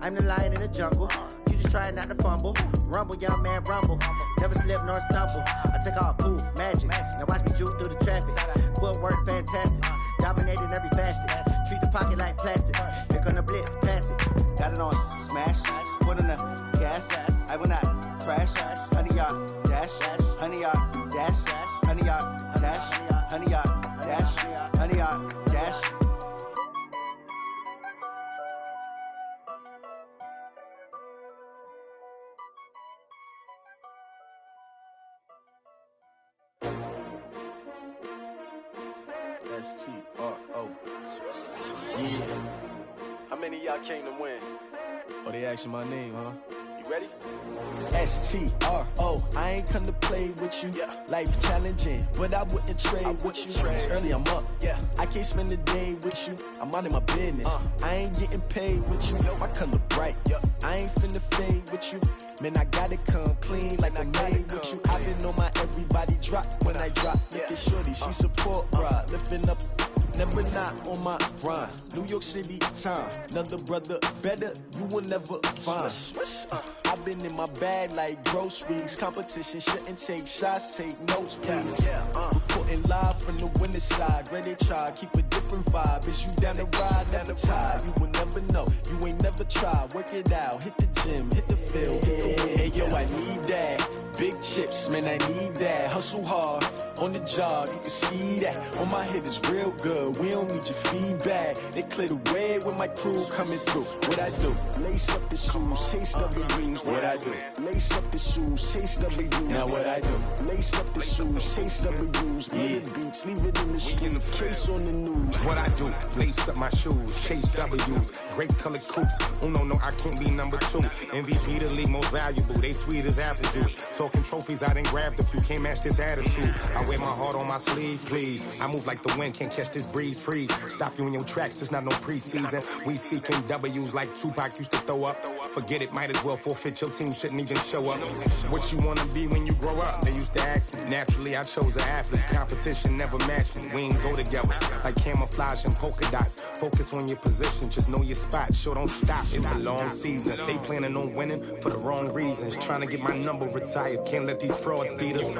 I'm the lion in the jungle. You just trying not to fumble. Rumble, young man, rumble. Never slip nor stumble. I take off, poof, magic. Now watch me juke through the traffic. Footwork, fantastic. Dominating every facet. Treat the pocket like plastic. Here come the blitz, pass it. Got it on, smash. Put in the gas. I will not crash. 100-yard dash. 100-yard dash. 100-yard dash. 100-yard dash. 100-yard dash. S-T-R-O. Yeah. How many of y'all came to win? Oh, they asking my name, huh? You ready? S-T-R-O. I ain't come to play with you. Yeah. Life challenging, but I wouldn't trade with you. It's early, I'm up. Yeah. I can't spend the day with you. I'm minding my business. I ain't getting paid with you. My color bright. I ain't finna fade with you. Man, I gotta come clean like I made with you. I've been on my everybody drop when I drop. Look at shorty, she support, bruh. Lifting up, never not on my grind. New York City time, another brother better, you will never find. I've been in my bag like groceries. Competition shouldn't take shots, take notes, please. Reporting live from the winning side. Ready to try, keep a different vibe. Is you down the ride, never tired. You will never know, you ain't never tried. Work it out, hit the gym, hit the field, hit the win. Hey yo, I need that. Big chips, man, I need that. Hustle hard, on the job, you can see that. On my hit is real good, we don't need your feedback. They clear the way with my crew coming through. What I do? Lace up the shoes, chase W's. What I do? Lace up the shoes, chase W's. Now what I do? Lace up the shoes, chase W's. Yeah. Beats, leave it in the street, case on the news. What I do? Lace up my shoes, chase W's. Great colored coops. Oh no, I can't be number 2. MVP the league most valuable. They sweet as apple juice. Talking trophies, I done grabbed a few. Can't match this attitude. I wear my heart on my sleeve, please. I move like the wind, can't catch this breeze. Freeze. Stop you in your tracks, there's not no preseason. We seeking W's like Tupac used to throw up. Forget it, might as well forfeit. Your team shouldn't even show up. What you wanna be when you grow up? They used to ask me. Naturally, I chose an athlete. Competition never matched me. We ain't go together like camouflage and polka dots. Focus on your position, just know your spot. Sure, don't stop. It's a long season. They planning on winning for the wrong reasons. Trying to get my number retired. Can't let these frauds beat us.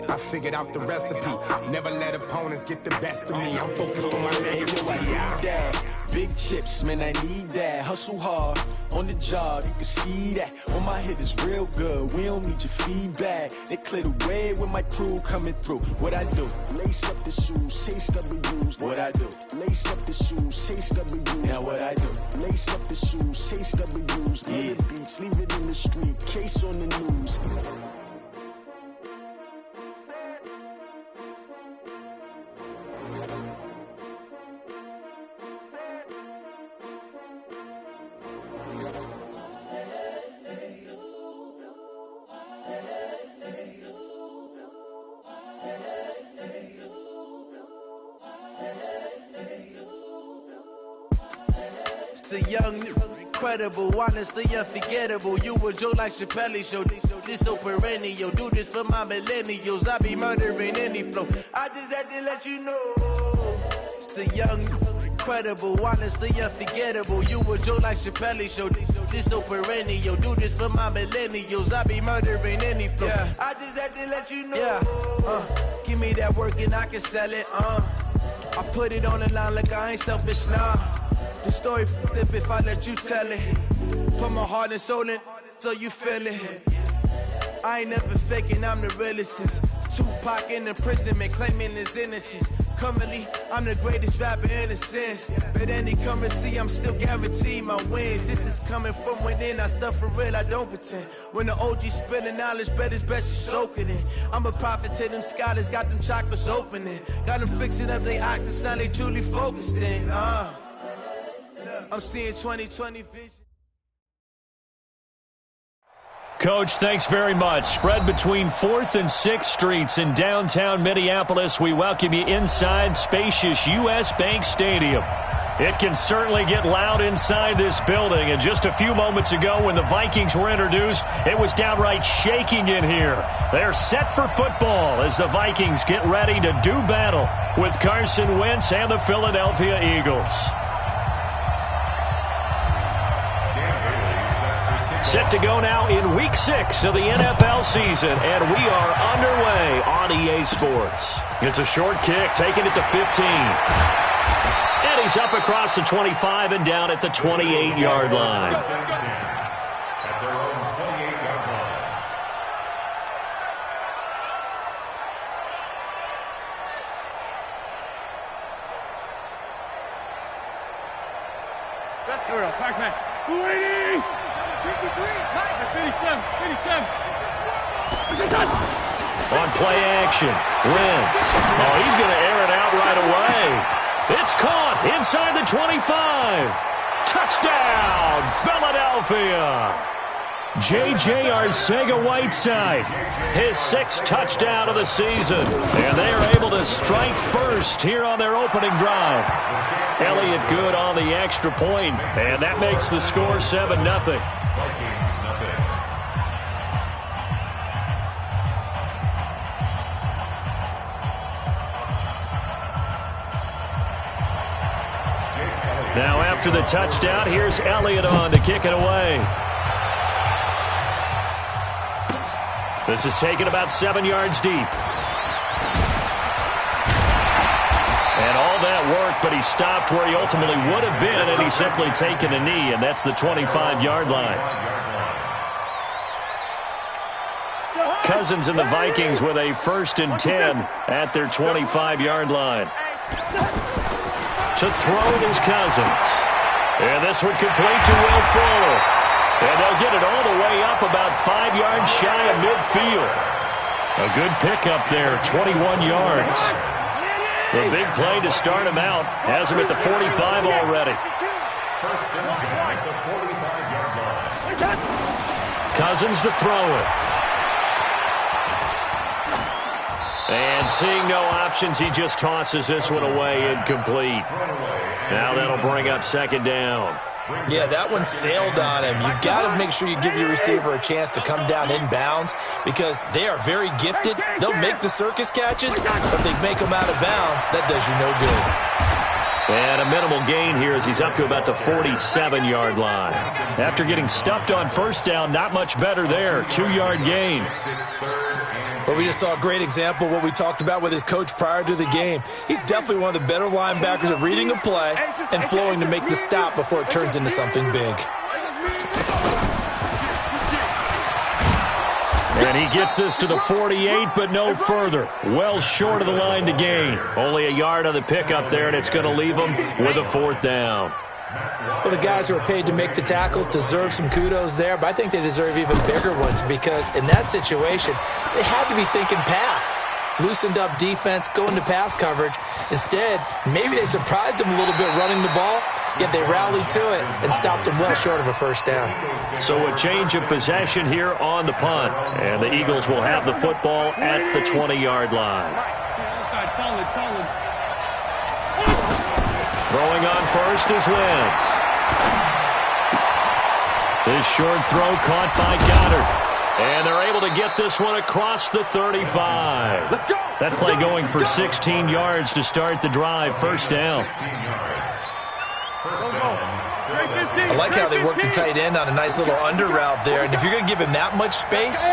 I figured out the recipe. Never let opponents get the best of me. I'm focused on my legacy. I need that. Big chips, man, I need that. Hustle hard, on the job, you can see that. On my hit is real good, we don't need your feedback. They clear the way with my crew coming through. What I do? Lace up the shoes, chase W's. What I do? Lace up the shoes, chase W's. Now what I do? Lace up the shoes, chase W's. Yeah. Beats, leave it in the street, case on the news. The young, incredible, honestly unforgettable. You a joke like Chappelle show. This so perennial. Do this for my millennials. I be murdering any flow. I just had to let you know. It's the young, incredible, honestly unforgettable. You a joke like Chappelle show. This so perennial. Do this for my millennials. I be murdering any flow. Yeah. I just had to let you know. Yeah. Give me that work and I can sell it. I put it on the line like I ain't selfish, nah. The story flip if I let you tell it. Put my heart and soul in so you feel it. I ain't never faking, I'm the realest since Tupac in imprisonment, claiming his innocence. Currently, I'm the greatest rapper in a sense. But any currency, I'm still guaranteed my wins. This is coming from within, I stuff for real, I don't pretend. When the OG spilling knowledge, bet it's best you soak it in. I'm a prophet to them scholars, got them chakras opening. Got them fixing up they octaves, now they truly focused in. I'm seeing 2020 vision. Coach, thanks very much. Spread between 4th and 6th Streets in downtown Minneapolis. We welcome you inside spacious U.S. Bank Stadium. It can certainly get loud inside this building. And just a few moments ago when the Vikings were introduced, it was downright shaking in here. They're set for football as the Vikings get ready to do battle with Carson Wentz and the Philadelphia Eagles. Set to go now in Week 6 of the NFL season, and we are underway on EA Sports. It's a short kick, taking it to 15. And he's up across the 25 and down at the 28-yard line. Let's go, Pac-Man. 280! 57. On play action, Wentz. Oh, he's going to air it out right away. It's caught inside the 25. Touchdown, Philadelphia. J.J. Arcega-Whiteside, his 6th touchdown of the season. And they are able to strike first here on their opening drive. Elliott good on the extra point, and that makes the score 7-0. Now after the touchdown, here's Elliott on to kick it away. This is taken about 7 yards deep. And all that work, but he stopped where he ultimately would have been, and he's simply taken a knee, and that's the 25-yard line. Cousins and the Vikings with a 1st and 10 at their 25-yard line. To throw it is Cousins. And this one complete to Will Fuller. And they'll get it all the way up about 5 yards shy of midfield. A good pickup there, 21 yards. The big play to start him out has him at the 45 already. Cousins to throw it. And seeing no options, he just tosses this one away incomplete. Now that'll bring up 2nd down. Yeah, that one sailed on him. You've got to make sure you give your receiver a chance to come down inbounds because they are very gifted. They'll make the circus catches, but they make them out of bounds. That does you no good. And a minimal gain here as he's up to about the 47-yard line. After getting stuffed on 1st down, not much better there. 2-yard gain. But we just saw a great example of what we talked about with his coach prior to the game. He's definitely one of the better linebackers at reading a play and flowing to make the stop before it turns into something big. And he gets this to the 48, but no further. Well short of the line to gain. Only a yard on the pickup there, and it's going to leave him with a 4th down. Well, the guys who are paid to make the tackles deserve some kudos there, but I think they deserve even bigger ones because in that situation, they had to be thinking pass. Loosened up defense, going to pass coverage. Instead, maybe they surprised him a little bit running the ball, yet they rallied to it and stopped him well short of a 1st down. So a change of possession here on the punt, and the Eagles will have the football at the 20-yard line. Throwing on first is Wentz. This short throw caught by Goddard. And they're able to get this one across the 35. Let's go. That play going for 16 yards to start the drive. 1st down. I like how they work the tight end on a nice little under route there. And if you're going to give him that much space,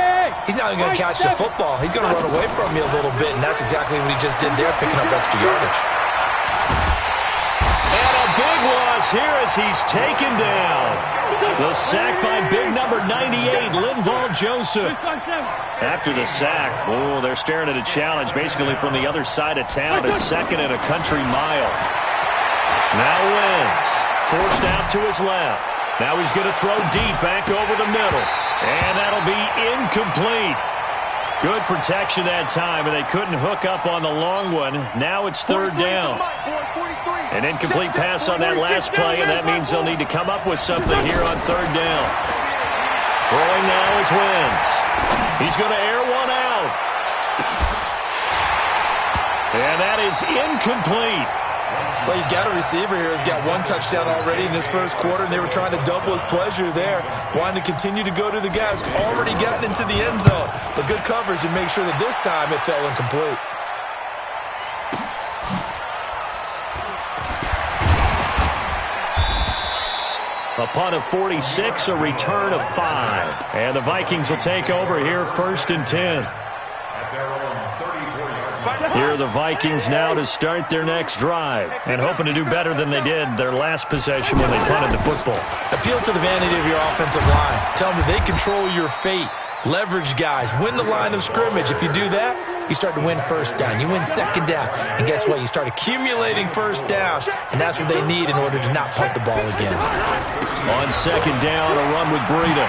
he's not even going to catch the football. He's going to run away from you a little bit, and that's exactly what he just did there, picking up extra yardage. And a big loss here as he's taken down. The sack by big number 98, Linval Joseph. After the sack, oh, they're staring at a challenge basically from the other side of town. It's 2nd and a country mile. Now Wentz, forced out to his left. Now he's going to throw deep back over the middle. And that'll be incomplete. Good protection that time, and they couldn't hook up on the long one. Now it's 3rd down. An incomplete pass on that last play, and that means they'll need to come up with something here on 3rd down. Throwing now is Wentz. He's going to air one out. And that is incomplete. Well, you've got a receiver here who's got 1 touchdown already in this 1st quarter, and they were trying to double his pleasure there, wanting to continue to go to the guys already gotten into the end zone. But good coverage to make sure that this time it fell incomplete. A punt of 46, a return of 5. And the Vikings will take over here, 1st and 10. Here are the Vikings now to start their next drive and hoping to do better than they did their last possession when they punted the football. Appeal to the vanity of your offensive line. Tell them that they control your fate. Leverage guys. Win the line of scrimmage. If you do that, you start to win first down. You win second down. And guess what? You start accumulating first down. And that's what they need in order to not punt the ball again. On second down, a run with Breida.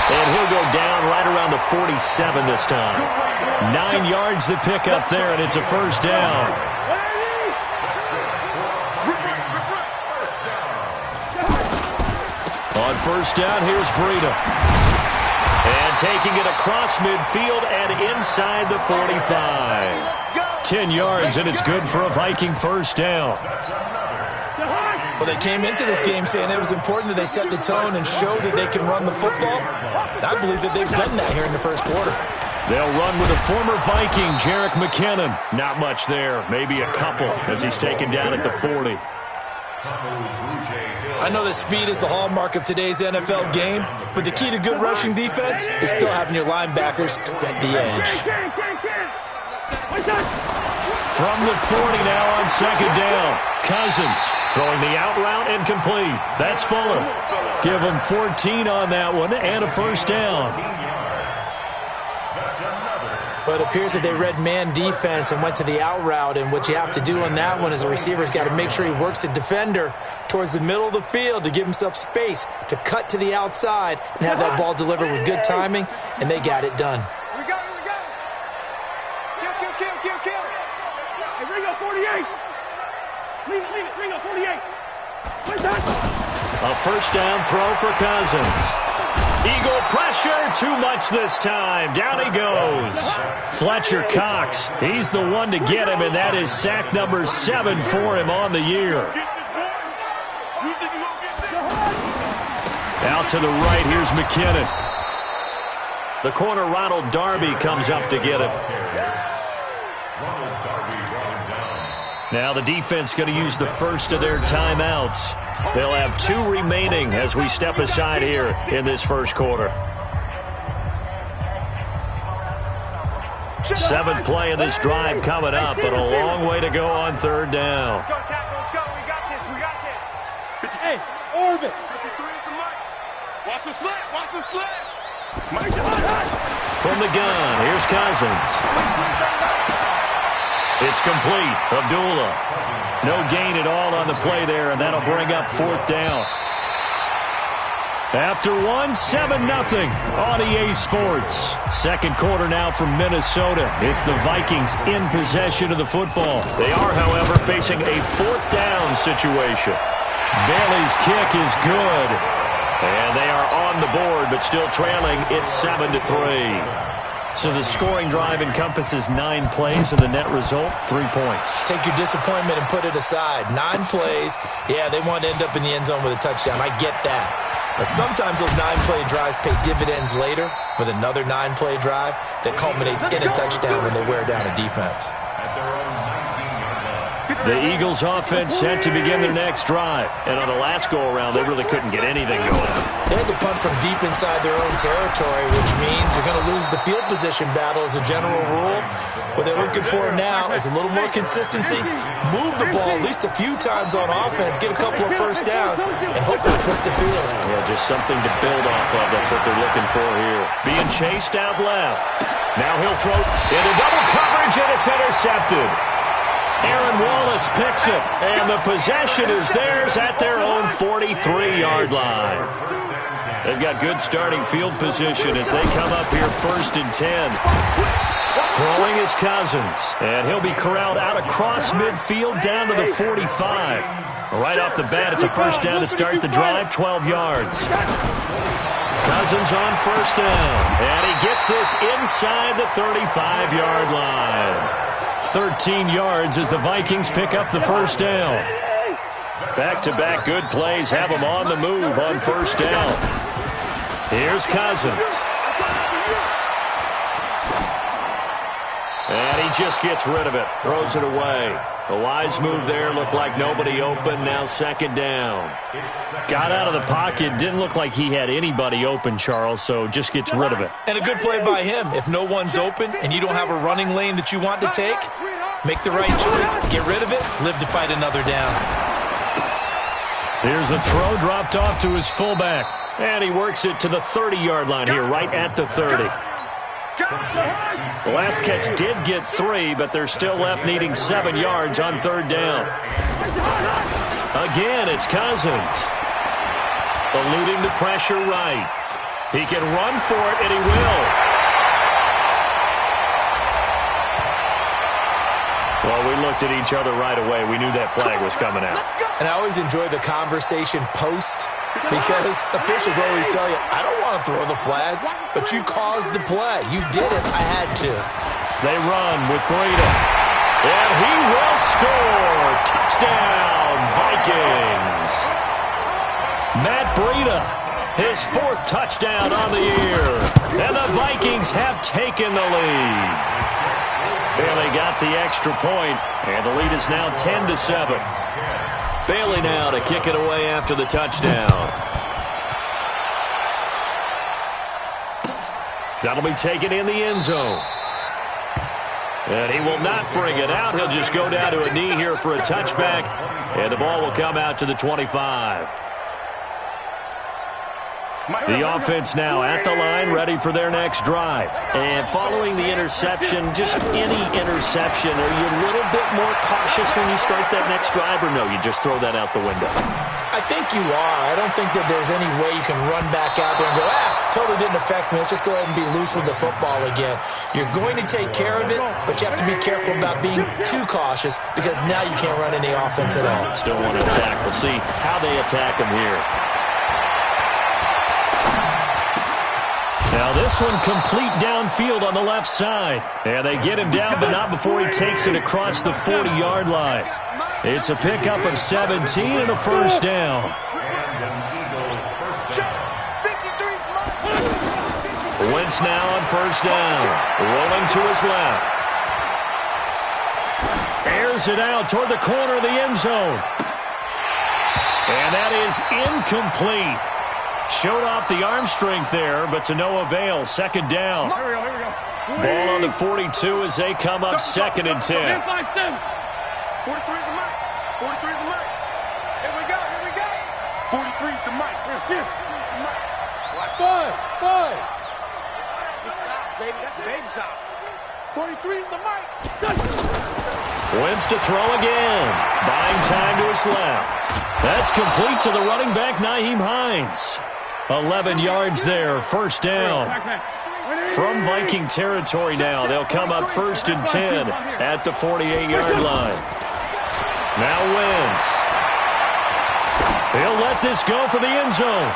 And he'll go down right around the 47 this time. 9 yards to pick up there, and it's a first down. On first down, here's Breida. And taking it across midfield and inside the 45. 10 yards, and it's good for a Viking first down. Well, they came into this game saying it was important that they set the tone and show that they can run the football. I believe that they've done that here in the first quarter. They'll run with a former Viking, Jerick McKinnon. Not much there, maybe a couple as he's taken down at the 40. I know that speed is the hallmark of today's NFL game, but the key to good rushing defense is still having your linebackers set the edge. From the 40 now on second down. Cousins throwing the out route and complete. That's Fuller. Give him 14 on that one and a first down. But it appears that they read man defense and went to the out route, and what you have to do on that one is the receiver's got to make sure he works the defender towards the middle of the field to give himself space to cut to the outside and have that ball delivered with good timing, and they got it done. Here we go, here we go. Kill. Hey, Ringo, 48. Leave it, Ringo, 48. A first down throw for Cousins. Eagle pressure, too much this time. Down he goes. Fletcher Cox, he's the one to get him, and that is sack number 7 for him on the year. Out to the right, here's McKinnon. The corner, Ronald Darby, comes up to get him. Now the defense going to use the first of their timeouts. They'll have 2 remaining as we step aside here in this first quarter. 7th play of this drive coming up, but a long way to go on third down. Let's go, tackle, let's go. We got this. Hey, orbit. 53 at the mic. Watch the slant. From the gun, here's Cousins. It's complete. Abdullah. No gain at all on the play there, and that'll bring up 4th down. After 7-0 on EA Sports. Second quarter now from Minnesota. It's the Vikings in possession of the football. They are, however, facing a 4th down situation. Bailey's kick is good. And they are on the board, but still trailing. It's 7-3. So the scoring drive encompasses 9 plays, and the net result, 3 points. Take your disappointment and put it aside. 9 plays. Yeah, they want to end up in the end zone with a touchdown. I get that. But sometimes those 9-play drives pay dividends later with another 9-play drive that culminates in a touchdown when they wear down a defense. The Eagles offense set to begin their next drive. And on the last go-around, they really couldn't get anything going. They had to punt from deep inside their own territory, which means you're going to lose the field position battle as a general rule. What they're looking for now is a little more consistency, move the ball at least a few times on offense, get a couple of first downs, and hopefully flip the field. Yeah, just something to build off of. That's what they're looking for here. Being chased out left. Now he'll throw into double coverage, and it's intercepted. Aaron Wallace picks it, and the possession is theirs at their own 43-yard line. They've got good starting field position as they come up here 1st and 10. Throwing is Cousins, and he'll be corralled out across midfield down to the 45. Right off the bat, it's a first down to start the drive, 12 yards. Cousins on first down, and he gets this inside the 35-yard line. 13 yards as the Vikings pick up the first down. Back-to-back good plays have them on the move on first down. Here's Cousins. And he just gets rid of it, throws it away. A wise move there. Looked like nobody open. Now second down. Got out of the pocket. Didn't look like he had anybody open, Charles, so just gets rid of it. And a good play by him. If no one's open and you don't have a running lane that you want to take, make the right choice, get rid of it, live to fight another down. Here's a throw dropped off to his fullback. And he works it to the 30-yard line here, right at the 30. The last catch did get 3, but they're still left needing 7 yards on third down. Again, it's Cousins. Eluding the pressure right. He can run for it, and he will. Well, we looked at each other right away. We knew that flag was coming out. And I always enjoy the conversation post, because officials always tell you, I don't want to throw the flag, but you caused the play. You did it. I had to. They run with Breida. And he will score. Touchdown, Vikings. Matt Breida, his 4th touchdown on the year. And the Vikings have taken the lead. Bailey got the extra point, and the lead is now 10-7. Bailey now to kick it away after the touchdown. That'll be taken in the end zone. And he will not bring it out. He'll just go down to a knee here for a touchback, and the ball will come out to the 25. The offense now at the line, ready for their next drive. And following the interception, just any interception, are you a little bit more cautious when you start that next drive, or no, you just throw that out the window? I think you are. I don't think that there's any way you can run back out there and go, totally didn't affect me. Let's just go ahead and be loose with the football again. You're going to take care of it, but you have to be careful about being too cautious, because now you can't run any offense at all. Still want to attack. We'll see how they attack him here. Now this one complete downfield on the left side. And they get him down, but not before he takes it across the 40-yard line. It's a pickup of 17 and a first down. Wentz now on first down. Rolling to his left. Airs it out toward the corner of the end zone. And that is incomplete. Showed off the arm strength there, but to no avail. Second down. Here we go. Ball on the 42 as they come up second and 10. 43 is the mic. 43 is the mic. Here we go. 43 is the mic. Watch. Five. That's side, baby. That's baby side. 43 is the mic. Wentz to throw again. Buying time to his left. That's complete to the running back, Nyheim Hines. 11 yards there, first down. From Viking territory now, they'll come up first and 10 at the 48-yard line. Now Wentz. He'll let this go for the end zone.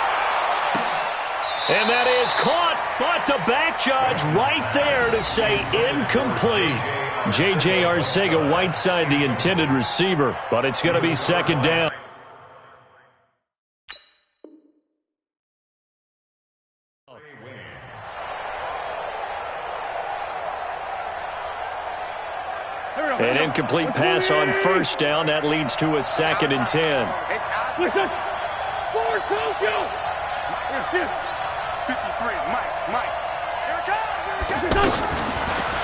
And that is caught, but the back judge right there to say incomplete. J.J. Arcega-Whiteside, the intended receiver, but it's going to be second down. An incomplete pass on first down. That leads to a second and 10. Listen. 53, Mike. Here it comes.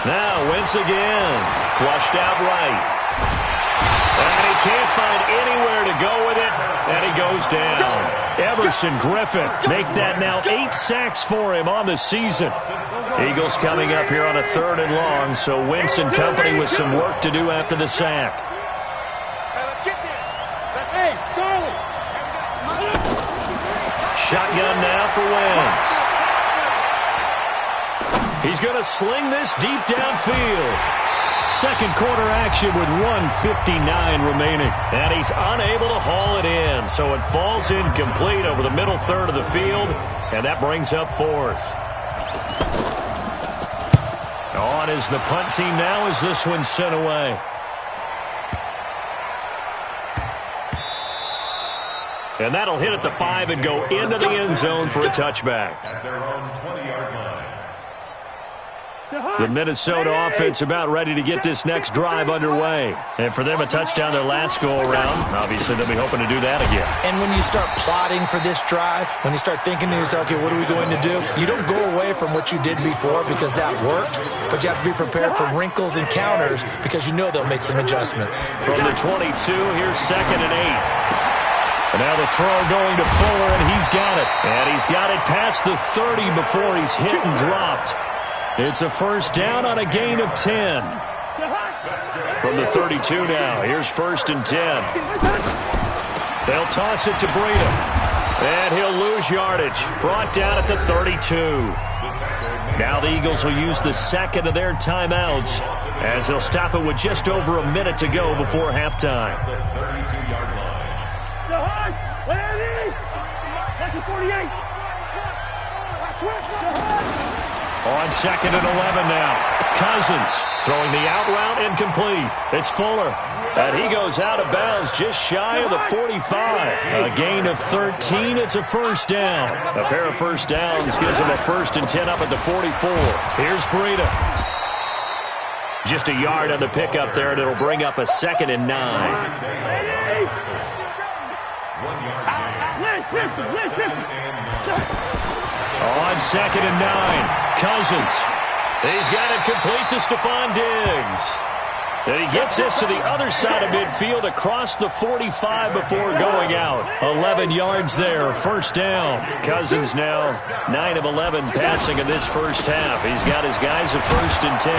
Now Wentz again. Flushed out right. And he can't find anywhere to go with it. And he goes down. Everson Griffin make that now 8 sacks for him on the season. Eagles coming up here on a 3rd and long, so Wentz and company with some work to do after the sack. Hey, Charlie. Shotgun now for Wentz. He's going to sling this deep downfield. Second quarter action with 1:59 remaining. And he's unable to haul it in, so it falls incomplete over the middle third of the field, and that brings up 4th. On is the punt team now as this one's sent away. And that'll hit at the 5 and go into the end zone for a touchback. At their own 20-yard line. The Minnesota offense about ready to get this next drive underway. And for them, a touchdown their last go-around. Obviously, they'll be hoping to do that again. And when you start plotting for this drive, when you start thinking to yourself, okay, what are we going to do? You don't go away from what you did before because that worked, but you have to be prepared for wrinkles and counters because you know they'll make some adjustments. From the 22, here's 2nd and 8. And now the throw going to Fuller, and he's got it. And he's got it past the 30 before he's hit and dropped. It's a first down on a gain of 10. From the 32 now, here's 1st and 10. They'll toss it to Breida. And he'll lose yardage. Brought down at the 32. Now the Eagles will use the second of their timeouts as they'll stop it with just over a minute to go before halftime. On 2nd and 11 now. Cousins throwing the out route incomplete. It's Fuller. And he goes out of bounds just shy of the 45. A gain of 13. It's a first down. A pair of first downs gives him a 1st and 10 up at the 44. Here's Breida. Just a yard on the pickup there, and it'll bring up a 2nd and 9. On 2nd and 9. Cousins. He's got it complete to Stephon Diggs. And he gets this to the other side of midfield across the 45 before going out. 11 yards there, first down. Cousins now 9 of 11 passing in this first half. He's got his guys at 1st and 10.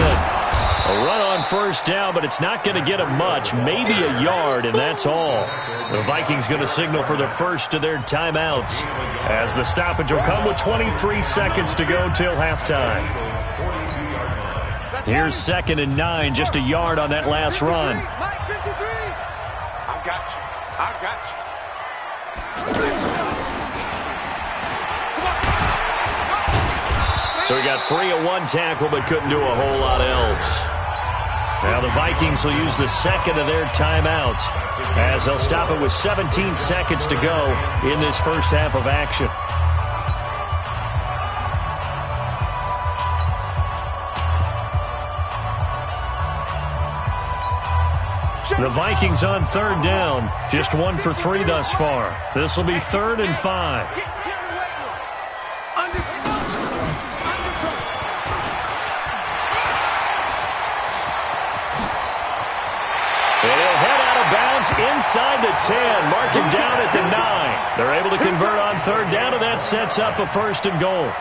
A run on first down, but it's not going to get him much. Maybe a yard, and that's all. The Vikings going to signal for the first of their timeouts as the stoppage will come with 23 seconds to go till halftime. Here's 2nd and 9, just a yard on that last run. I got you. So he got free of one tackle but couldn't do a whole lot else. Now the Vikings will use the second of their timeouts as they'll stop it with 17 seconds to go in this first half of action. The Vikings on 3rd down. Just 1 for 3 thus far. This will be 3rd and 5. It'll head out of bounds inside the 10. Mark him down at the 9. They're able to convert on 3rd down, and that sets up a 1st and goal.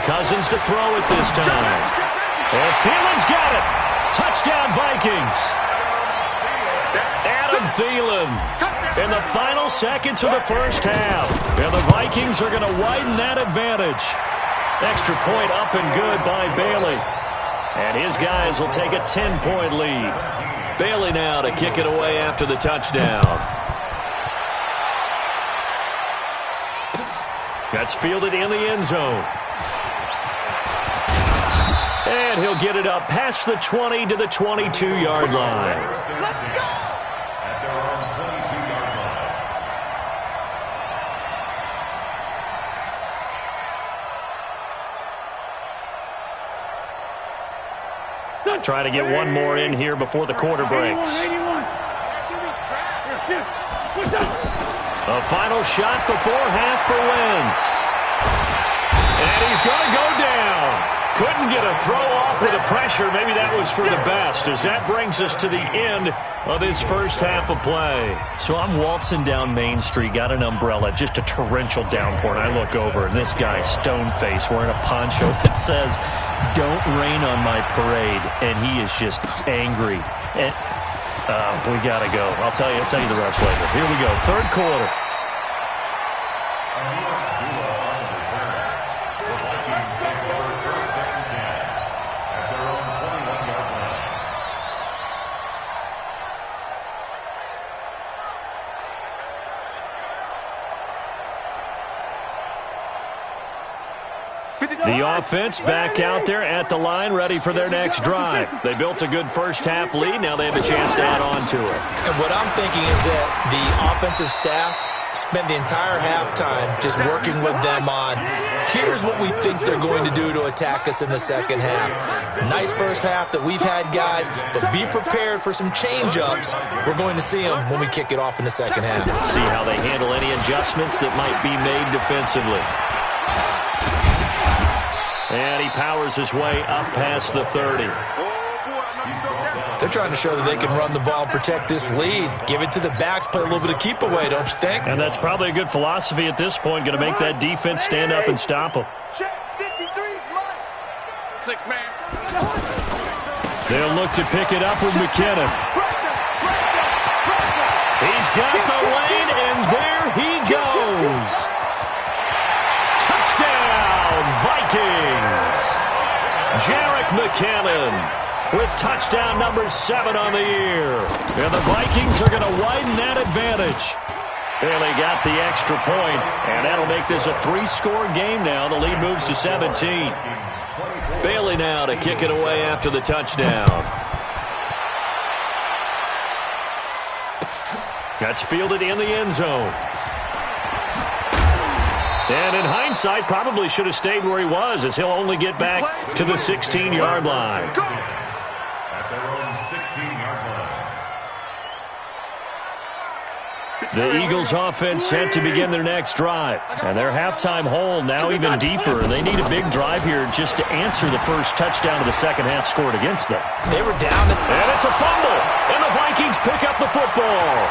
Cousins to throw it this time. And Thielen's got it. Touchdown, Vikings. Adam Thielen in the final seconds of the first half. And the Vikings are going to widen that advantage. Extra point up and good by Bailey. And his guys will take a 10-point lead. Bailey now to kick it away after the touchdown. That's fielded in the end zone. And he'll get it up past the 20 to the 22-yard line. Let's go! At their own 22-yard line. Trying to get one more in here before the quarter breaks. A final shot before half for Wentz. And he's going to go down. Couldn't get a throw off with the pressure. Maybe that was for the best, as that brings us to the end of this first half of play. So I'm waltzing down Main Street, got an umbrella, just a torrential downpour, and I look over, and this guy, stone-faced, wearing a poncho that says, "Don't rain on my parade," and he is just angry. And we got to go. I'll tell you the rest later. Here we go, third quarter. The offense back out there at the line, ready for their next drive. They built a good first-half lead. Now they have a chance to add on to it. And what I'm thinking is that the offensive staff spent the entire halftime just working with them on, here's what we think they're going to do to attack us in the second half. Nice first half that we've had, guys, but be prepared for some change-ups. We're going to see them when we kick it off in the second half. See how they handle any adjustments that might be made defensively. And he powers his way up past the 30. They're trying to show that they can run the ball and protect this lead. Give it to the backs, play a little bit of keep away, don't you think? And that's probably a good philosophy at this point, going to make that defense stand up and stop them. Six-man. They'll look to pick it up with McKinnon. He's got the lane, and there he goes. Touchdown, Vikings. Jarek McKinnon with touchdown number 7 on the year. And the Vikings are going to widen that advantage. And they got the extra point, and that'll make this a 3-score game now. The lead moves to 17. Bailey now to kick it away after the touchdown. That's fielded in the end zone. And in hindsight, probably should have stayed where he was, as he'll only get back to the 16-yard line. At their own 16-yard line. The Eagles offense set to begin their next drive. And their halftime hole now even deeper. And they need a big drive here just to answer the first touchdown of the second half scored against them. They were down. And it's a fumble. And the Vikings pick up the football.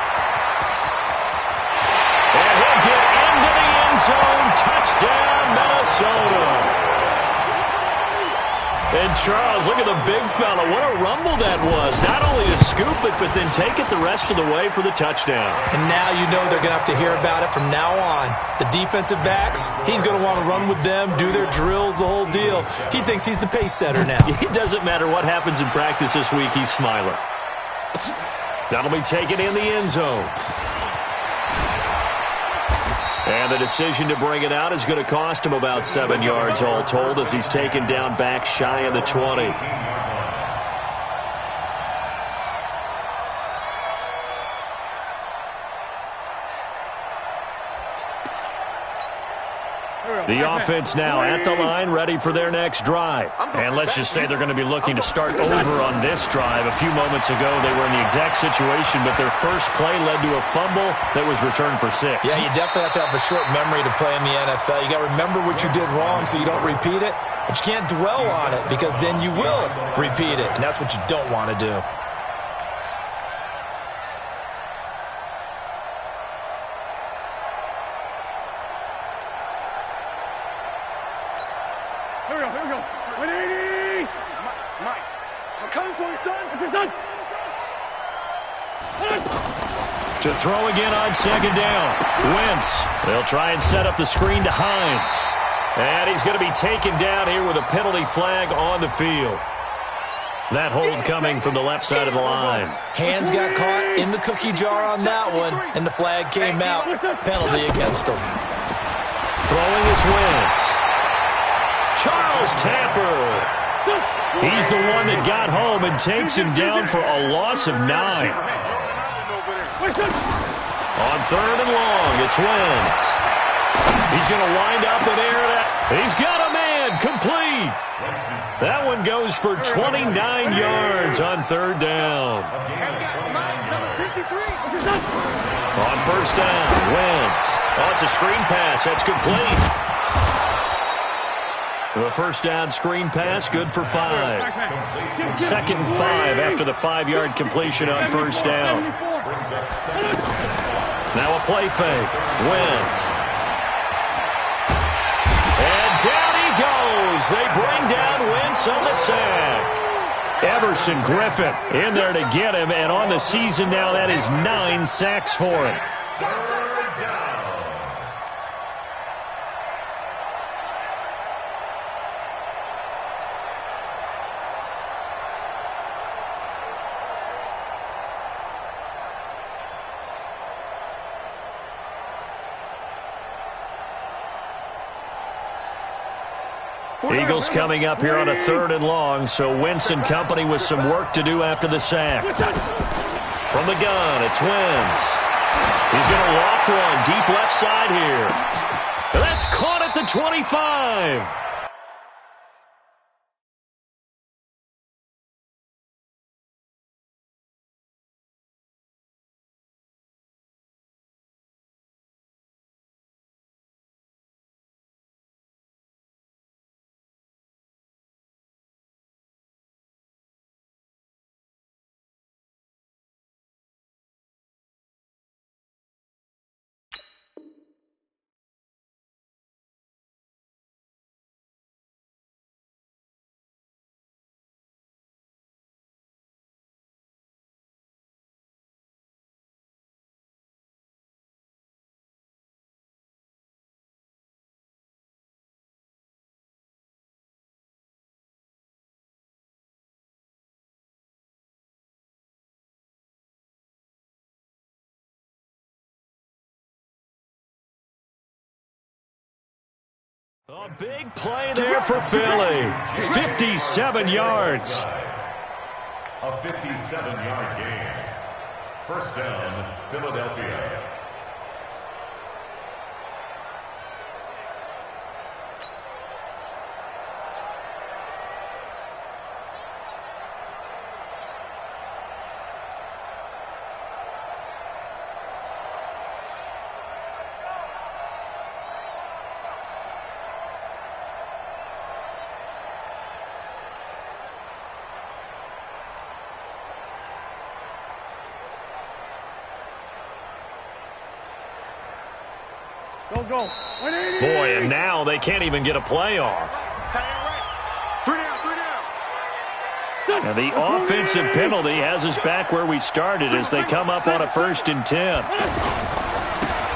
And he'll get into the end zone. Touchdown, Minnesota. And Charles, look at the big fella. What a rumble that was. Not only to scoop it, but then take it the rest of the way for the touchdown. And now you know they're going to have to hear about it from now on. The defensive backs, he's going to want to run with them, do their drills, the whole deal. He thinks he's the pace setter now. It doesn't matter what happens in practice this week, he's smiling. That'll be taken in the end zone. And the decision to bring it out is going to cost him about 7 yards all told, as he's taken down back shy of the 20. The offense now at the line, ready for their next drive. And let's just say they're going to be looking to start over on this drive. A few moments ago, they were in the exact situation, but their first play led to a fumble that was returned for 6. Yeah, you definitely have to have a short memory to play in the NFL. You got to remember what you did wrong so you don't repeat it, but you can't dwell on it because then you will repeat it, and that's what you don't want to do. Here we go. 180! Mike, I'm coming for you, son. It's your son. To throw again on second down. Wentz. They'll try and set up the screen to Hines. And he's going to be taken down here with a penalty flag on the field. That hold coming from the left side of the line. Hands got caught in the cookie jar on that one, and the flag came out. Penalty against him. Throwing is Wentz. Charles Tapper. He's the one that got home and takes him down for a loss of 9. On third and long, it's Wentz. He's going to wind up in air. He's got a man, complete. That one goes for 29 yards on third down. On first down, Wentz. Oh, it's a screen pass. That's complete. The first down screen pass, good for 5. Second and 5 after the 5-yard completion on first down. Now a play fake. Wentz. And down he goes. They bring down Wentz on the sack. Everson Griffin in there to get him, and on the season now that is 9 sacks for him. Eagles coming up here on a 3rd and long, so Wentz and company with some work to do after the sack. From the gun, it's Wentz. He's going to loft one deep left side here. That's caught at the 25. A big play there for Philly. 57 yards. A 57-yard gain. First down, Philadelphia. Go. Boy, and now they can't even get a play off. Now the offensive penalty has us back where we started as they come up on a 1st and 10.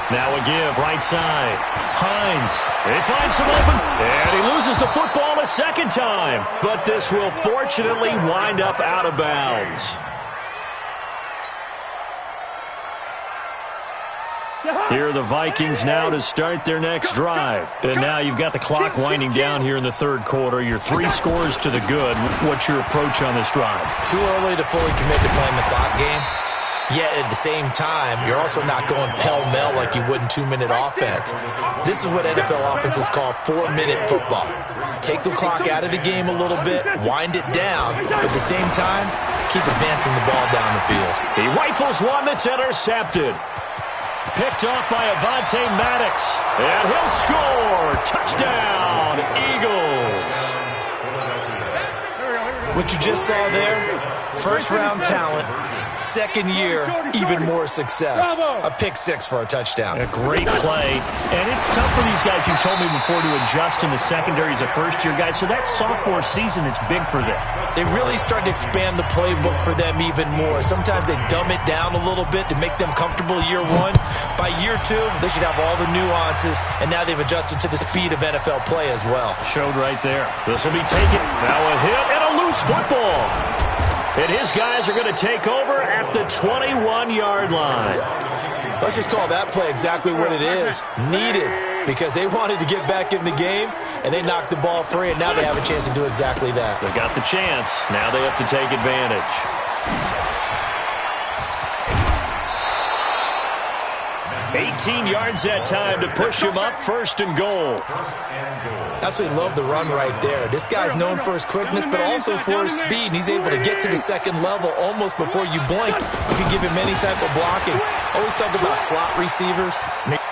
Now a give, right side. Hines, he finds some open, and he loses the football a second time. But this will fortunately wind up out of bounds. Here are the Vikings now to start their next drive. And now you've got the clock winding down here in the 3rd quarter. You're 3 scores to the good. What's your approach on this drive? Too early to fully commit to playing the clock game. Yet at the same time, you're also not going pell-mell like you would in 2-minute offense. This is what NFL offenses call 4-minute football. Take the clock out of the game a little bit, wind it down, but at the same time, keep advancing the ball down the field. He rifles one that's intercepted. Picked off by Avonte Maddox. And he'll score. Touchdown, Eagles. What you just saw there, 1st-round talent, 2nd year, even more success. A pick 6 for a touchdown. A great play. And it's tough for these guys, you've told me before, to adjust in the secondary as a first-year guy. So that sophomore season is big for them. They really start to expand the playbook for them even more. Sometimes they dumb it down a little bit to make them comfortable year 1. By year 2, they should have all the nuances, and now they've adjusted to the speed of NFL play as well. Showed right there. This will be taken. Now a hit and a loose football. And his guys are going to take over at the 21-yard line. Let's just call that play exactly what it is. Needed, because they wanted to get back in the game, and they knocked the ball free, and now they have a chance to do exactly that. They've got the chance. Now they have to take advantage. $18 yards that time to push him up, 1st and goal. Absolutely love the run right there. This guy's known for his quickness, but also for his speed. And he's able to get to the 2nd level almost before you blink. You can give him any type of blocking. Always talk about slot receivers.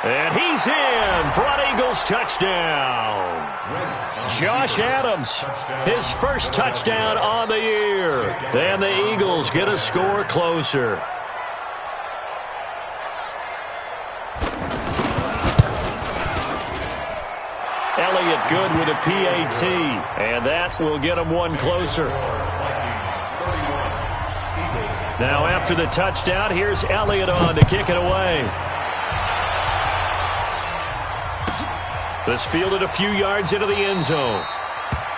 And he's in for an Eagles touchdown. Josh Adams, his 1st touchdown on the year. And the Eagles get a score closer. Elliott good with a PAT, and that will get him one closer. Now after the touchdown, here's Elliott on to kick it away. This fielded a few yards into the end zone.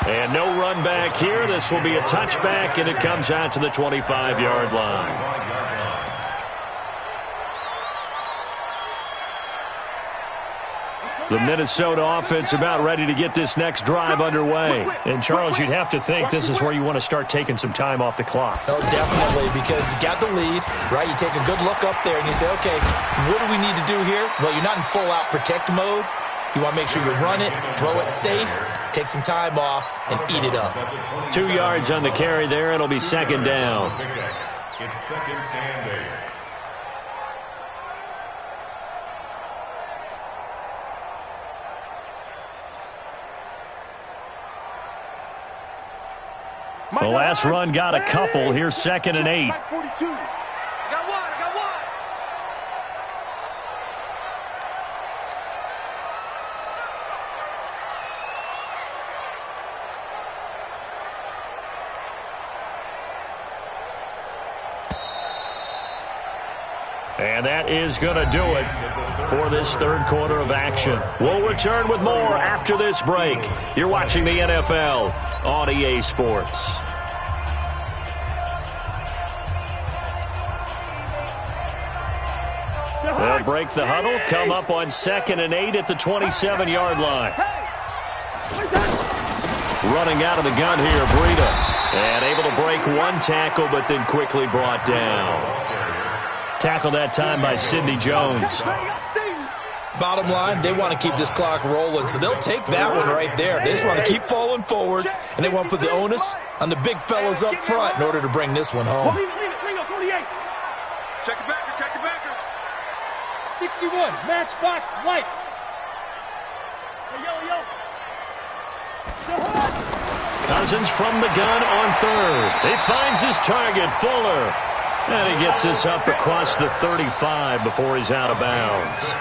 And no run back here. This will be a touchback, and it comes out to the 25-yard line. The Minnesota offense about ready to get this next drive underway. And, Charles, you'd have to think this is where you want to start taking some time off the clock. Oh, definitely, because you got the lead, right? You take a good look up there and you say, okay, what do we need to do here? Well, you're not in full-out protect mode. You want to make sure you run it, throw it safe, take some time off, and eat it up. 2 yards on the carry there. It'll be second down. It's second and 8. The last run got a couple. Here's second and 8. Got one. I got one. And that is going to do it for this third quarter of action. We'll return with more after this break. You're watching the NFL on EA Sports. They'll break the huddle, come up on second and 8 at the 27-yard line. Running out of the gun here, Breida. And able to break one tackle, but then quickly brought down. Tackled that time by Sidney Jones. Bottom line, they want to keep this clock rolling, so they'll take that one right there. They just want to keep falling forward, and they want to put the onus on the big fellas up front in order to bring this one home. Check it back. Check it back. 61, matchbox lights. Hey, yo. Cousins from the gun on third. He finds his target, Fuller. And he gets this up across the 35 before he's out of bounds.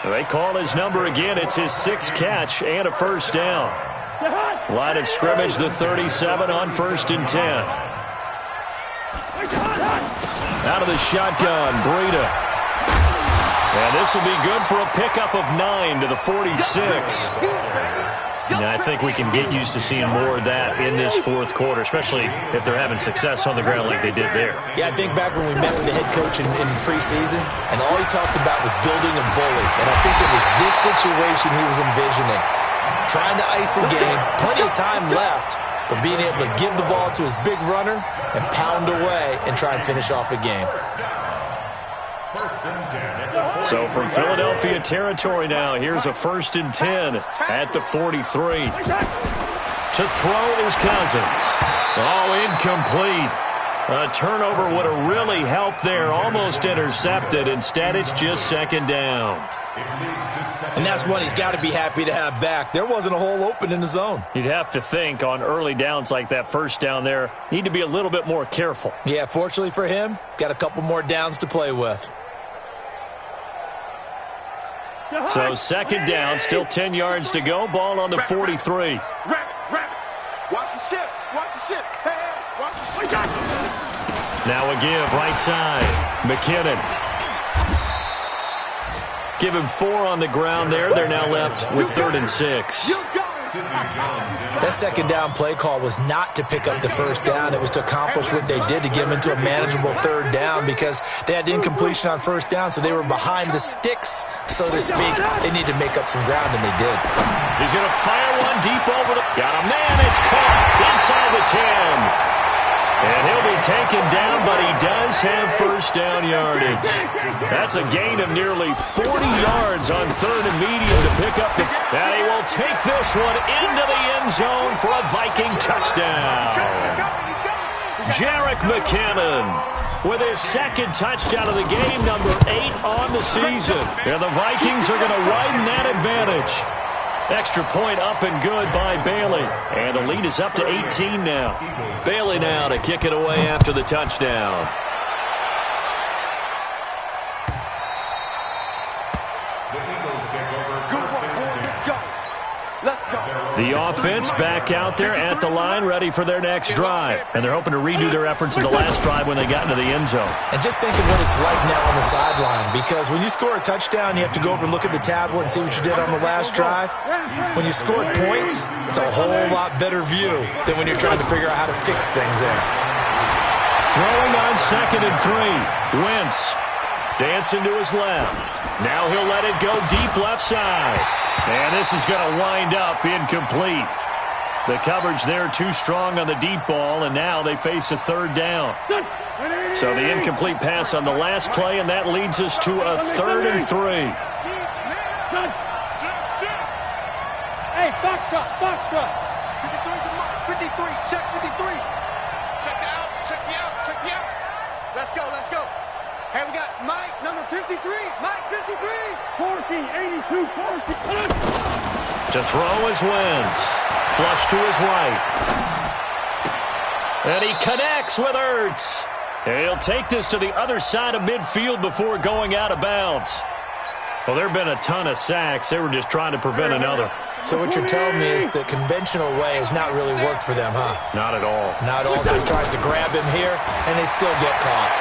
They call his number again. It's his 6th catch and a first down. Line of scrimmage, the 37 on 1st and 10. Out of the shotgun, Breida. And this will be good for a pickup of 9 to the 46. Now, I think we can get used to seeing more of that in this fourth quarter, especially if they're having success on the ground like they did there. Yeah, I think back when we met with the head coach in preseason, and all he talked about was building a bully. And I think it was this situation he was envisioning. Trying to ice a game, plenty of time left, but being able to give the ball to his big runner and pound away and try and finish off a game. So from Philadelphia territory now, here's a 1st and 10 at the 43. To throw is Cousins. Oh, incomplete. A turnover would have really helped there. Almost intercepted. Instead, it's just second down. And that's one he's got to be happy to have back. There wasn't a hole open in the zone. You'd have to think on early downs like that first down there, need to be a little bit more careful. Yeah, fortunately for him, got a couple more downs to play with. So second down, still 10 yards to go. Ball on the 43. Watch the ship. Hey, watch the ship. Now a give, right side. McKinnon. Give him 4 on the ground there. They're now left with 3rd and 6. That second down play call was not to pick up the first down. It was to accomplish what they did to get them into a manageable 3rd down because they had incompletion on 1st down, so they were behind the sticks, so to speak. They needed to make up some ground, and they did. He's going to fire one deep over the... Got a man. It's caught inside the 10. And he'll be taken down, but he does have first down yardage. That's a gain of nearly 40 yards on 3rd and medium to pick up the... And he will take this one into the end zone for a Viking touchdown. Jerick McKinnon with his 2nd touchdown of the game, number 8 on the season. And the Vikings are going to widen that advantage. Extra point up and good by Bailey. And the lead is up to 18 now. Bailey now to kick it away after the touchdown. The offense back out there at the line, ready for their next drive. And they're hoping to redo their efforts in the last drive when they got into the end zone. And just think of what it's like now on the sideline, because when you score a touchdown, you have to go over and look at the tablet and see what you did on the last drive. When you scored points, it's a whole lot better view than when you're trying to figure out how to fix things there. Throwing on 2nd and 3. Wentz. Dancing to his left. Now he'll let it go deep left side. And this is going to wind up incomplete. The coverage there too strong on the deep ball, and now they face a third down. So the incomplete pass on the last play, and that leads us to a 3rd and 3. Hey, foxtrot, foxtrot. 53, check 53. Check out, check me out, check me out. Let's go, let's go. Hey, we got Mike, number 53. Mike, 53. 14, 82, 14. To throw is Wentz. Flush to his right. And he connects with Ertz. And he'll take this to the other side of midfield before going out of bounds. Well, there have been a ton of sacks. They were just trying to prevent another. So what you're telling me is the conventional way has not really worked for them, huh? Not at all. Not at all. So he tries to grab him here, and they still get caught.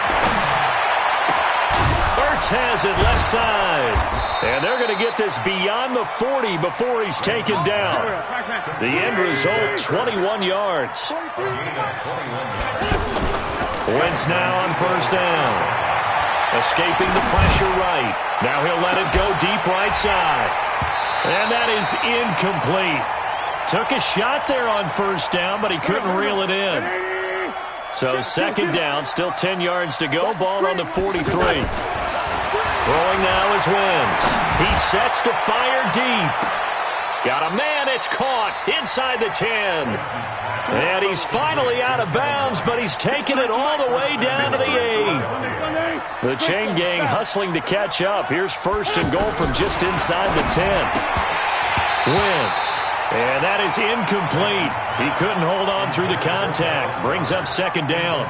Ertz has it left side. And they're going to get this beyond the 40 before he's taken down. The end result, 21 yards. Wentz now on first down. Escaping the pressure right. Now he'll let it go deep right side. And that is incomplete. Took a shot there on first down, but he couldn't reel it in. So second down, still 10 yards to go. Ball on the 43. Throwing now is Wentz. He sets to fire deep. Got a man, it's caught inside the 10. And he's finally out of bounds, but he's taken it all the way down to the 8. The chain gang hustling to catch up. Here's first and goal from just inside the 10. Wentz. And that is incomplete. He couldn't hold on through the contact. Brings up second down.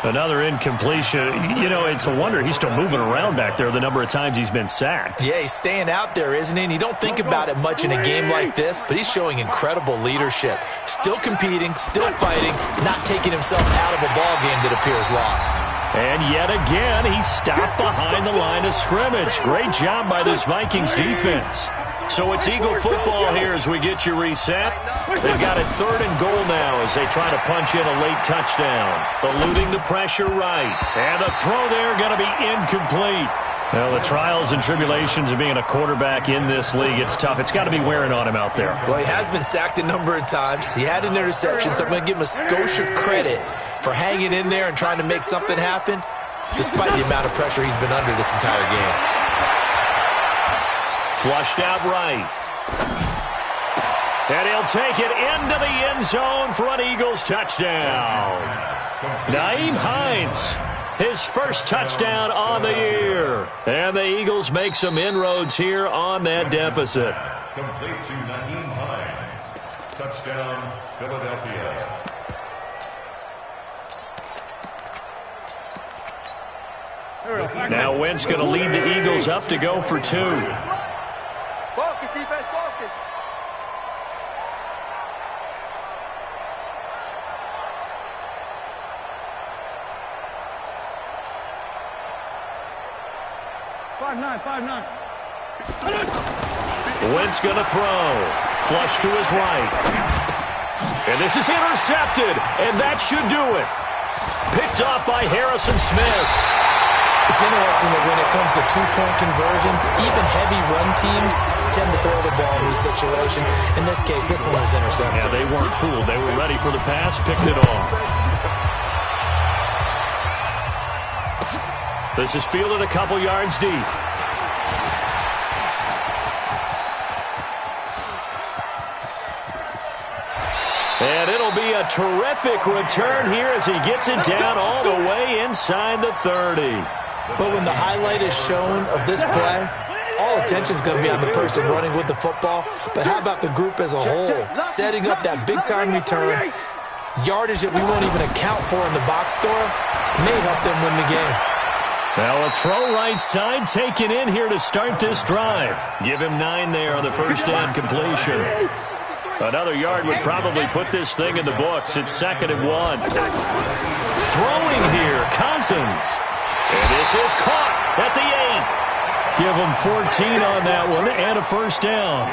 Another incompletion. You know, it's a wonder he's still moving around back there the number of times he's been sacked. Yeah, he's staying out there, isn't he? And you don't think about it much in a game like this, but he's showing incredible leadership. Still competing, still fighting, not taking himself out of a ball game that appears lost. And yet again, he stopped behind the line of scrimmage. Great job by this Vikings defense. So it's Eagle football here as we get you reset. They've got it 3rd and goal now as they try to punch in a late touchdown. Eluding the pressure right. And the throw there going to be incomplete. Well, the trials and tribulations of being a quarterback in this league, it's tough. It's got to be wearing on him out there. Well, he has been sacked a number of times. He had an interception, so I'm going to give him a skosh of credit for hanging in there and trying to make something happen, despite the amount of pressure he's been under this entire game. Flushed out right. And he'll take it into the end zone for an Eagles touchdown. Nyheim Hines, his first touchdown on the year. And the Eagles make some inroads here on that deficit. Complete to Nyheim Hines. Touchdown, Philadelphia. Now Wentz going to lead the Eagles up to go for 2. Focus, defense, focus. Wentz going to throw. Flush to his right. And this is intercepted, and that should do it. Picked off by Harrison Smith. It's interesting that when it comes to two-point conversions, even heavy run teams tend to throw the ball in these situations. In this case, this one was intercepted. Yeah, they weren't fooled. They were ready for the pass, picked it off. This is fielded a couple yards deep. And it'll be a terrific return here as he gets it down all the way inside the 30. But when the highlight is shown of this play, all attention is going to be on the person running with the football. But how about the group as a whole, setting up that big-time return, yardage that we won't even account for in the box score, may help them win the game. Now a throw right side taken in here to start this drive. Give him 9 there on the first down completion. Another yard would probably put this thing in the books. It's 2nd and 1. Throwing here, Cousins. And this is caught at the 8. Give him 14 on that one and a first down.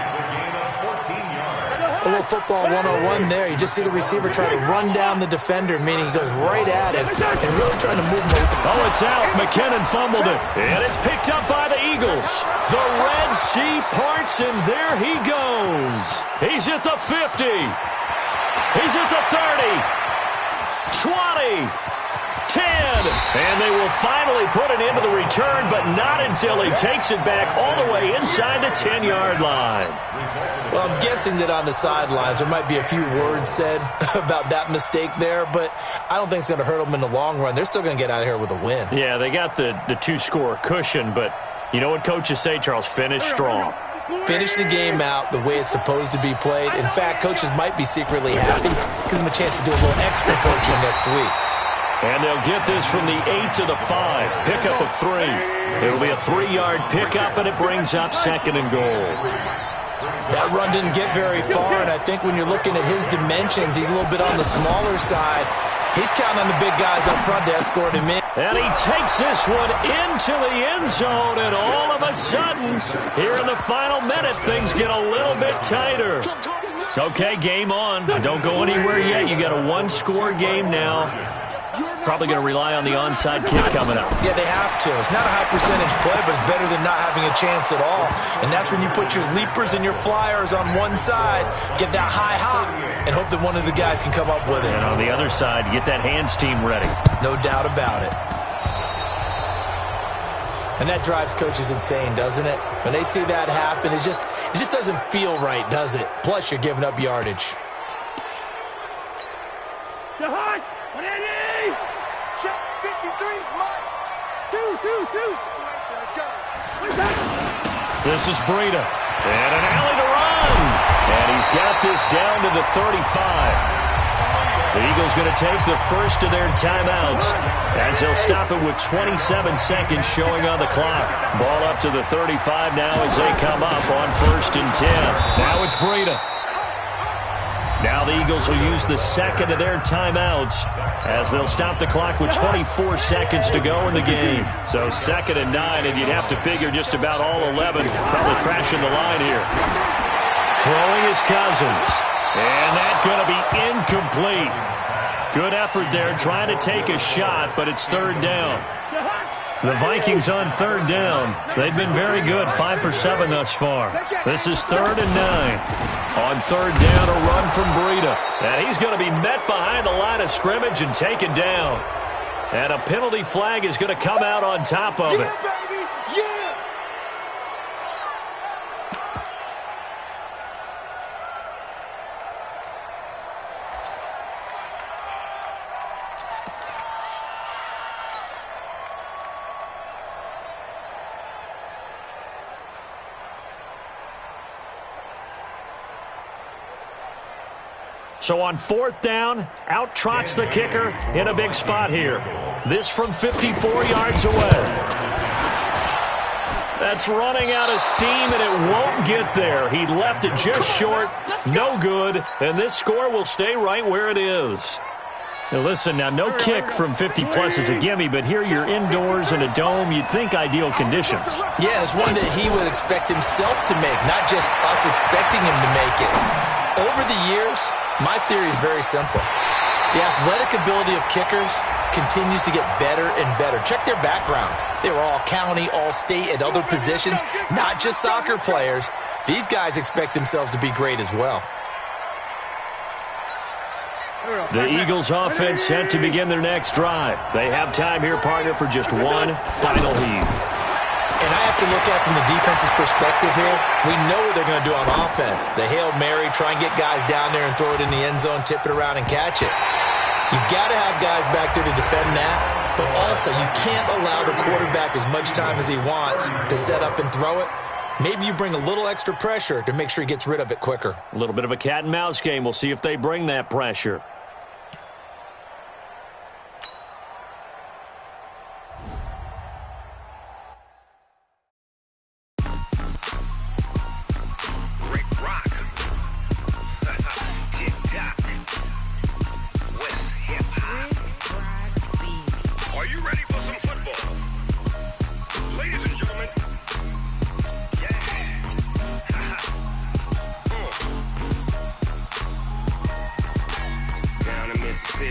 A little football 101 there. You just see the receiver try to run down the defender, meaning he goes right at him and really trying to move him. Oh, it's out. McKinnon fumbled it. And it's picked up by the Eagles. The Red Sea parts, and there he goes. He's at the 50. He's at the 30. 20. 10, and they will finally put an end to the return, but not until he takes it back all the way inside the 10-yard line. Well, I'm guessing that on the sidelines there might be a few words said about that mistake there, but I don't think it's going to hurt them in the long run. They're still going to get out of here with a win. Yeah, they got the two-score cushion, but you know what coaches say, Charles? Finish strong. Finish the game out the way it's supposed to be played. In fact, coaches might be secretly happy. Gives them a chance to do a little extra coaching next week. And they'll get this from the 8 to the 5. Pickup of 3. It'll be a 3-yard pickup, and it brings up 2nd and goal. That run didn't get very far, and I think when you're looking at his dimensions, he's a little bit on the smaller side. He's counting on the big guys up front to escort him in. And he takes this one into the end zone, and all of a sudden, here in the final minute, things get a little bit tighter. Okay, game on. Don't go anywhere yet. You got a one-score game now. Probably going to rely on the onside kick coming up. Yeah, they have to. It's not a high-percentage play, but it's better than not having a chance at all. And that's when you put your leapers and your flyers on one side, get that high hop, and hope that one of the guys can come up with it. And on the other side, get that hands team ready. No doubt about it. And that drives coaches insane, doesn't it? When they see that happen, it just doesn't feel right, does it? Plus, you're giving up yardage. Check 53's Mike. Two. Let's go. This is Breida. And an alley to run. And he's got this down to the 35. The Eagles going to take the first of their timeouts as they'll stop it with 27 seconds showing on the clock. Ball up to the 35 now as they come up on 1st and 10. Now it's Breida. Now the Eagles will use the second of their timeouts as they'll stop the clock with 24 seconds to go in the game. So 2nd and 9, and you'd have to figure just about all 11 probably crashing the line here. Throwing is Cousins. And that's going to be incomplete. Good effort there trying to take a shot, but it's 3rd down. The Vikings on 3rd down. They've been very good, 5 for 7 thus far. This is 3rd and 9. On 3rd down, a run from Breida. And he's going to be met behind the line of scrimmage and taken down. And a penalty flag is going to come out on top of it. Yeah, baby. Yeah. So on 4th down, out trots the kicker in a big spot here. This from 54 yards away. That's running out of steam, and it won't get there. He left it just short, no good, and this score will stay right where it is. Now listen, now no kick from 50-plus is a gimme, but here you're indoors in a dome. You'd think ideal conditions. Yeah, it's one that he would expect himself to make, not just us expecting him to make it. Over the years, my theory is very simple. The athletic ability of kickers continues to get better and better. Check their background. They were all county, all state, and other positions, not just soccer players. These guys expect themselves to be great as well. The Eagles offense set to begin their next drive. They have time here, partner, for just one final heave. And I have to look at from the defense's perspective here. We know what they're going to do on offense. The Hail Mary, try and get guys down there and throw it in the end zone, tip it around and catch it. You've got to have guys back there to defend that, but also you can't allow the quarterback as much time as he wants to set up and throw it. Maybe you bring a little extra pressure to make sure he gets rid of it quicker. A little bit of a cat and mouse game. We'll see if they bring that pressure.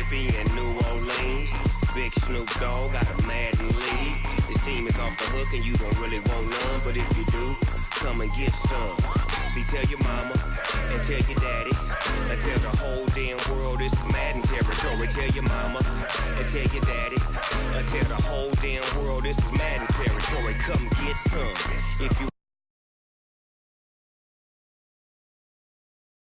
Mississippi and New Orleans. Big Snoop Dogg got a Madden league. His team is off the hook and you don't really want none, but if you do, come and get some. See, tell your mama and tell your daddy and tell the whole damn world this is Madden territory. Tell your mama and tell your daddy and tell the whole damn world this is Madden territory. Come get some if you